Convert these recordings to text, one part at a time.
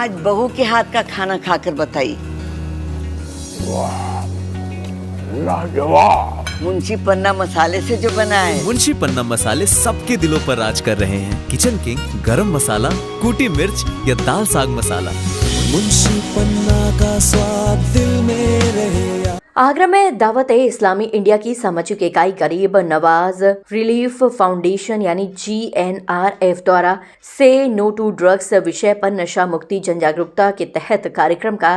आज बहू के हाथ का खाना खाकर बताई। लाजवाब। मुंशी पन्ना मसाले से जो बना है। मुंशी पन्ना मसाले सबके दिलों पर राज कर रहे हैं। किचन किंग, गरम मसाला, कूटी मिर्च या दाल साग मसाला, मुंशी पन्ना का स्वाद दिल में रहे। आगरा में दावत-ए-इस्लामी इंडिया की सामाजिक इकाई करीब नवाज रिलीफ फाउंडेशन यानी GNRF द्वारा से नो टू ड्रग्स विषय पर नशा मुक्ति जन जागरूकता के तहत कार्यक्रम का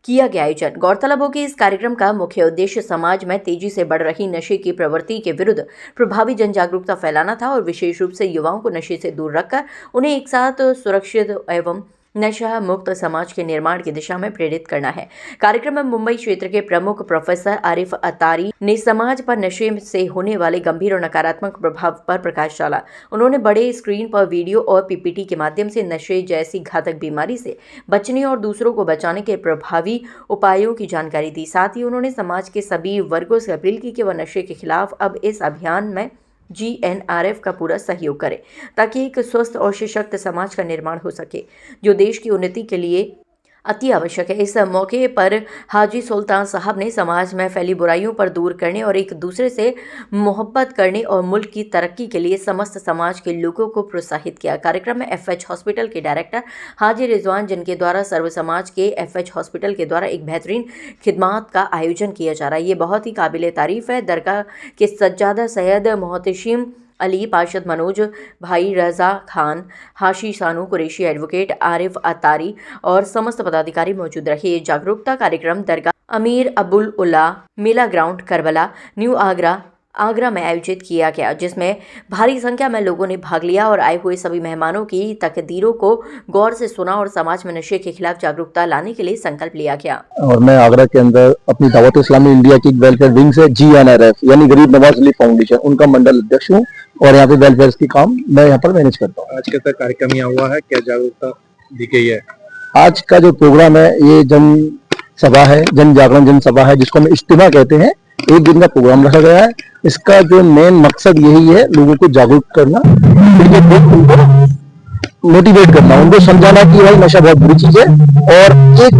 किया गया आयोजन। गौरतलब हो कि इस कार्यक्रम का मुख्य उद्देश्य समाज में तेजी से बढ़ रही नशे की प्रवृत्ति के विरुद्ध प्रभावी जन जागरूकता फैलाना था और विशेष रूप से युवाओं को नशे से दूर रखकर उन्हें एक साथ सुरक्षित एवं नशा मुक्त समाज के निर्माण की दिशा में प्रेरित करना है। कार्यक्रम में मुंबई क्षेत्र के प्रमुख प्रोफेसर आरिफ अतारी ने समाज पर नशे से होने वाले गंभीर और नकारात्मक प्रभाव पर प्रकाश डाला। उन्होंने बड़े स्क्रीन पर वीडियो और PPT के माध्यम से नशे जैसी घातक बीमारी से बचने और दूसरों को बचाने के प्रभावी उपायों की जानकारी दी। साथ ही उन्होंने समाज के सभी वर्गों से अपील की कि वह नशे के खिलाफ अब इस अभियान में GNRF का पूरा सहयोग करे ताकि एक स्वस्थ और सशक्त समाज का निर्माण हो सके, जो देश की उन्नति के लिए अति आवश्यक है। इस मौके पर हाजी सुल्तान साहब ने समाज में फैली बुराइयों पर दूर करने और एक दूसरे से मोहब्बत करने और मुल्क की तरक्की के लिए समस्त समाज के लोगों को प्रोत्साहित किया। कार्यक्रम में FH हॉस्पिटल के डायरेक्टर हाजी रिजवान, जिनके द्वारा सर्व समाज के FH हॉस्पिटल के द्वारा एक बेहतरीन खिदमत का आयोजन किया जा रहा है, ये बहुत ही काबिल तारीफ है। दरगाह के सज्जादा सैयद मोहतशिम अली, पार्षद मनोज भाई, रजा खान, हाशी सानू कुरैशी, एडवोकेट आरिफ अतारी और समस्त पदाधिकारी मौजूद रहे। ये जागरूकता कार्यक्रम दरगाह अमीर अबुल उल्ला मेला ग्राउंड करबला न्यू आगरा में आयोजित किया गया, जिसमें भारी संख्या में लोगों ने भाग लिया और आए हुए सभी मेहमानों की तकदीरों को गौर से सुना और समाज में नशे के खिलाफ जागरूकता लाने के लिए संकल्प लिया गया। और मैं आगरा के अंदर अपनी दावत इस्लामी इंडिया की वेलफेयर विंग से GNRF यानी गरीब नवाज रिलीफ फाउंडेशन उनका मंडल अध्यक्ष हूँ और यहाँ पे वेलफेयर की काम मैं यहाँ पर मैनेज करता हूँ। आज के तक कार्यक्रम यहाँ हुआ है, क्या जागरूकता दी गई है? आज का जो प्रोग्राम है ये जन सभा है, जन जागरण जन सभा है, जिसको हम इज्तिमा कहते हैं। एक दिन का प्रोग्राम रखा गया है। इसका जो मेन मकसद यही है, लोगों को जागरूक करना, उनको मोटिवेट करना, उनको समझाना कि भाई नशा बहुत बुरी चीज है और एक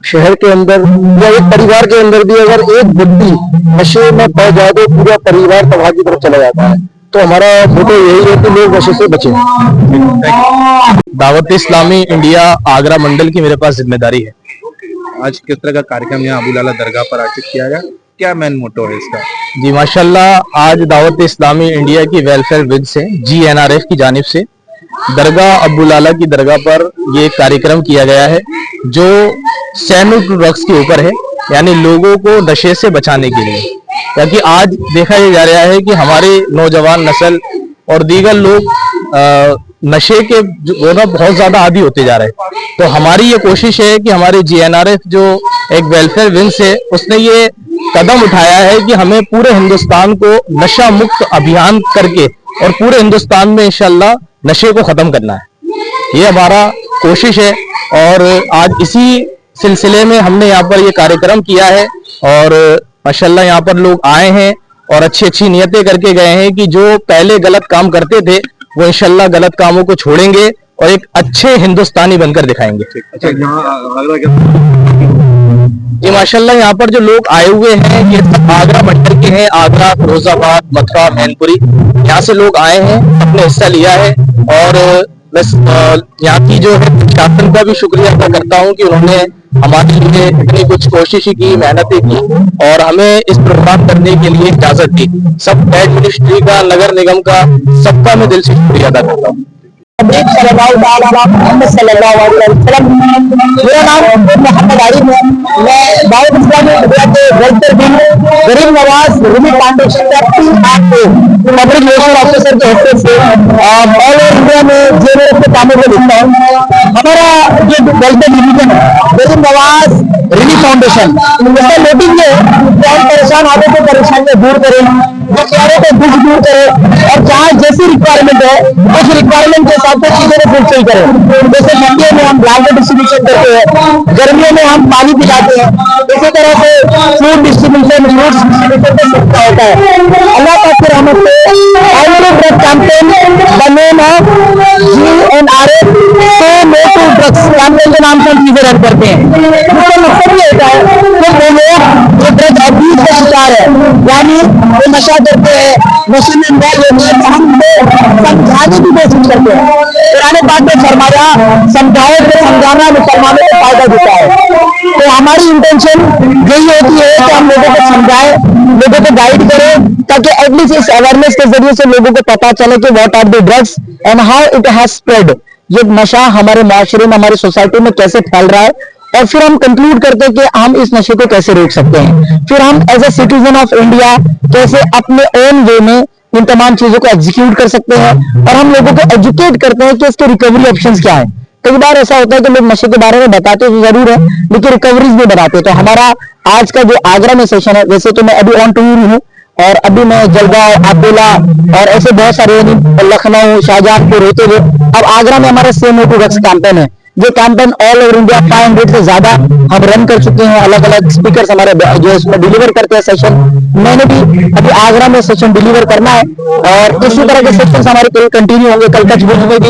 शहर के अंदर या एक परिवार के अंदर भी अगर एक व्यक्ति नशे में पड़ जाए तो पूरा परिवार तबाह की तरफ चला जाता है। तो हमारा मोटो यही है कि लोग नशे से बचें। दावत इस्लामी इंडिया आगरा मंडल की मेरे पास जिम्मेदारी है। आज किस तरह का कार्यक्रम यहाँ अबू लाला दरगाह पर आयोजित किया गया, क्या मेन मोटो है इसका? जी माशाल्लाह, आज दावत इस्लामी इंडिया की वेलफेयर विंग से GNRF की जानिब से दरगाह अबू लाला की दरगाह पर ये कार्यक्रम किया गया है, जो नो टू ड्रग्स के ऊपर है, यानी लोगों को नशे से बचाने के लिए। क्योंकि आज देखा जा रहा है कि हमारे नौजवान नस्ल और दीगर लोग नशे के बहुत ज्यादा आदी होते जा रहे हैं। तो हमारी ये कोशिश है कि हमारे GNRF जो एक वेलफेयर विंग है, उसने ये कदम उठाया है कि हमें पूरे हिंदुस्तान को नशा मुक्त अभियान करके और पूरे हिंदुस्तान में इंशाल्लाह नशे को खत्म करना है। ये हमारा कोशिश है और आज इसी सिलसिले में हमने यहाँ पर ये कार्यक्रम किया है और माशाल्लाह यहाँ पर लोग आए हैं और अच्छी अच्छी नियतें करके गए हैं कि जो पहले गलत काम करते थे वो इंशाल्लाह गलत कामों को छोड़ेंगे और एक अच्छे हिंदुस्तानी बनकर दिखाएंगे। जी माशाल्लाह, यहाँ पर जो लोग आए हुए हैं ये आगरा मंडल के हैं, आगरा, फिरोजाबाद, मथुरा, मैनपुरी, यहाँ से लोग आए हैं, अपने हिस्सा लिया है। और बस यहाँ की जो है प्रशासन का भी शुक्रिया अदा करता हूँ कि उन्होंने हमारे लिए इतनी कुछ कोशिश की, मेहनतें की और हमें इस प्रोग्राम करने के लिए इजाजत दी। सब एडमिनिस्ट्री का, नगर निगम का, सबका मैं दिल से शुक्रिया अदा करता हूँ। मेरा नाम मोहम्मद आरिफ है। मैं दावत इस्लामी इंडिया के वेलफेयर विंग गरीब नवाज रिलीफ फाउंडेशन का पब्लिक रिलेशन ऑफिसर के हैसियत से ऑल ओवर इंडिया में जेएनआरएफ के कामों को देखता हूँ। हमारा जो वेलफेयर डिवीजन है गरीब नवाज रिलीफ फाउंडेशन, इसका मोटिव ये है कि हम परेशान आदमी को परेशानियां दूर करें, बेचारों को दुख दूर करें और जहाँ जैसी रिक्वायरमेंट है उस रिक्वायरमेंट के हिसाब से चीजों को फुलफिल करें। जैसे ठंडियों में हम ब्लैंकेट डिस्ट्रीब्यूशन करते हैं, गर्मियों में हम पानी पिलाते हैं, इसी तरह से फूड डिस्ट्रीब्यूशन, फ्रूट्स डिस्ट्रीब्यूशन का सिलसिला होता है। अल्लाह पाक की रहमत से drug campaign the name of GNRF से नो टू ड्रग्स कैंपेन के नाम से करते हैं। इसका मकसद ये होता है कि वो लोग जो ड्रग अब्यूज का शिकार है, यानी वो नशा करते हैं, नशे में इन्वॉल्व होते हैं, तो हम उनको समझाने की कोशिश करते हैं। पुराने बात में फरमाया, समझाओ तो समझाना मुसलमानों को फायदा देता है। तो हमारी इंटेंशन यही होती है कि हम लोगों को समझाएं, लोगों को गाइड करें, ताकि एटलीस्ट इस अवेयरनेस के जरिए से लोगों को पता चले कि what are the drugs and how it has spread. ये नशा हमारे माशरे में, हमारी सोसाइटी में कैसे फैल रहा है, और फिर हम कंक्लूड करते हैं कि हम इस नशे को कैसे रोक सकते हैं। फिर हम as a citizen of India कैसे अपने ओन वे में इन तमाम चीजों को एग्जीक्यूट कर सकते हैं, और हम लोगों को एजुकेट करते हैं कि इसके रिकवरी ऑप्शंस क्या है। कई बार ऐसा होता है कि लोग नशे के बारे में बताते तो जरूर है, लेकिन रिकवरीज नहीं बताते। तो हमारा आज का जो आगरा में सेशन है, वैसे तो मैं अभी ऑन टूर हूँ, और अभी मैं जलगांव, अकोला और ऐसे बहुत सारे लखनऊ, शाहजहांपुर होते हुए अब आगरा में हमारा से नो टू ड्रग्स कैंपेन है। ये कैंपेन ऑल ओवर इंडिया 500 से ज्यादा हम रन कर चुके हैं। अलग अलग स्पीकर्स हमारे जो इसमें डिलीवर करते हैं सेशन। मैंने भी अभी आगरा में सेशन डिलीवर करना है, और इसी तरह के सेशन हमारे कंटिन्यू होंगे। कल कचबुर्ज में भी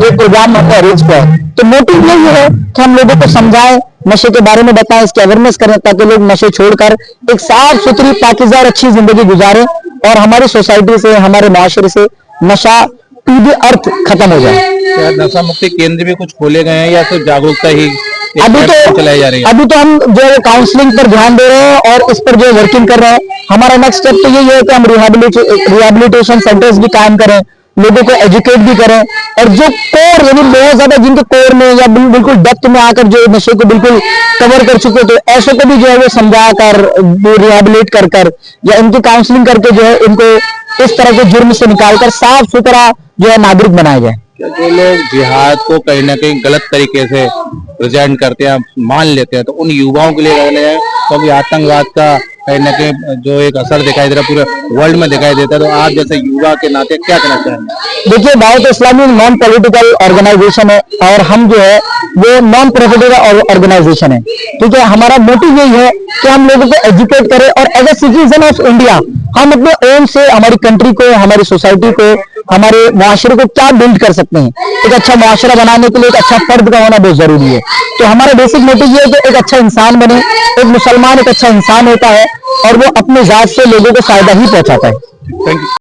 एक प्रोग्राम हमने अरेंज किया है। तो मोटिव यही है कि हम लोगों को समझाएं, नशे के बारे में बताएं, इसकी अवेयरनेस करें, ताकि लोग नशे छोड़कर एक साफ सुथरी, पाकीज़ा और अच्छी जिंदगी गुजारें, और हमारी सोसाइटी से, हमारे माशरे से नशा टू द अर्थ खत्म हो जाए। क्या नशा मुक्ति केंद्र भी कुछ खोले गए हैं, या सिर्फ जागरूकता ही चलाई जा रही है? अभी तो हम जो है काउंसलिंग पर ध्यान दे रहे हैं, और इस पर जो वर्किंग कर रहे हैं। हमारा नेक्स्ट स्टेप तो यही है कि हम रिहेबिलिटेशन सेंटर्स भी कायम करें, लोगों को एजुकेट भी करें, और जो कोर, यानी बहुत ज्यादा जिनके कोर में या बिल्कुल डेप्थ में आकर जो नशे को बिल्कुल कवर कर चुके, तो ऐसों को भी जो है वो समझा कर, रिहेबिलिट कर या इनकी काउंसलिंग करके जो है इनको इस तरह के जुर्म से निकालकर साफ सुथरा जो है नागरिक बनाया जाए। जो लोग जिहाद को कहीं ना कहीं गलत तरीके से प्रेजेंट करते हैं, मान लेते हैं, तो उन युवाओं के लिए तो अभी आतंकवाद का कहीं ना कहीं जो एक असर दिखाई दे रहा है पूरे वर्ल्ड में दिखाई देता है, तो आप जैसे युवा के नाते क्या कहना चाहेंगे? देखिए, Dawat Islami non political organisation है, और हम जो है वो नॉन प्रॉफिटेबल ऑर्गेनाइजेशन है। ठीक है, हमारा मोटिव यही है कि हम लोगों को एजुकेट करें, और as a citizen of India हम अपने ओन से हमारी कंट्री को, हमारी सोसाइटी को, हमारे मुआशरे को क्या बिल्ड कर सकते हैं। एक अच्छा मुआशरा बनाने के लिए एक अच्छा फर्द का होना बहुत जरूरी है। तो हमारा बेसिक मोटिव ये है कि एक अच्छा इंसान बने। एक मुसलमान एक अच्छा इंसान होता है, और वो अपने जात से लोगों को फायदा ही पहुंचाता है। Thank you.